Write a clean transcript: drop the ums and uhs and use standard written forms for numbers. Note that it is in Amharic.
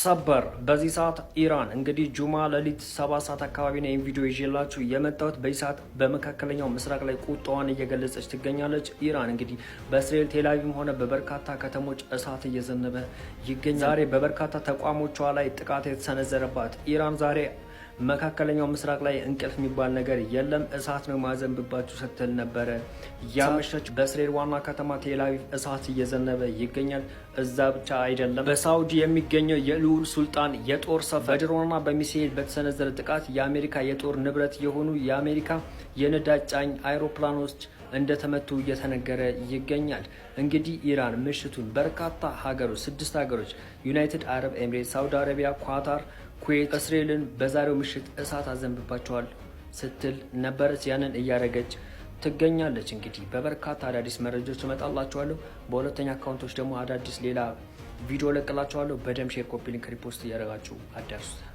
ሰበር በዚህ ሰዓት ኢራን እንግዲህ ጁማ ለሊት 7 ሰዓት አካባቢ ነው ይሄን ቪዲዮ ይዤላችሁ የመጣሁት። በዚህ ሰዓት በመካከለኛው ምስራቅ ላይ ቁጣዋን እየገለጸች ትገኛለች። ኢራን እንግዲህ በእስራኤል ቴልአቪቭም ሆነ በበርካታ ከተሞች እሳት እየዘነበ ይገኛል። ዛሬ በበርካታ ተቋሞቿ ላይ ጥቃት የተሰነዘረባት ኢራን ዛሬ መካከለኛው ምስራቅ ላይ እንቅልፍ የሚባል ነገር የለም፣ እሳት ነው ማዘንብባችሁ ስትል ነበረ ያመሸች። በእስራኤል ዋና ከተማ ቴልአቪቭ እሳት እየዘነበ ይገኛል። እዛ ብቻ አይደለም፣ በሳውዲ የሚገኘው የልዑል ሱልጣን የጦር ሰፈር በድሮንና በሚሳኤል በተሰነዘረ ጥቃት የአሜሪካ የጦር ንብረት የሆኑ የአሜሪካ የነዳጅ ጫኝ አይሮፕላኖች እንደተመቱ እየተነገረ ይገኛል። እንግዲህ ኢራን ምሽቱን በርካታ ሀገሮች 6 ሀገሮች ዩናይትድ አረብ ኤምሬት፣ ሳውዲ አረቢያ፣ ኳታር፣ ኩዌት እስራኤልን በዛሬው ምሽት እሳት አዘንብባቸዋል ስትል ነበረች። ያንን እያደረገች ትገኛለች። እንግዲህ በበርካታ አዳዲስ መረጃዎች እመጣላችኋለሁ። በሁለተኛ አካውንቶች ደግሞ አዳዲስ ሌላ ቪዲዮ ለቅላችኋለሁ። በደም ሼር፣ ኮፒ ሊንክ፣ ሪፖስት እያደረጋችሁ አዳርሱት።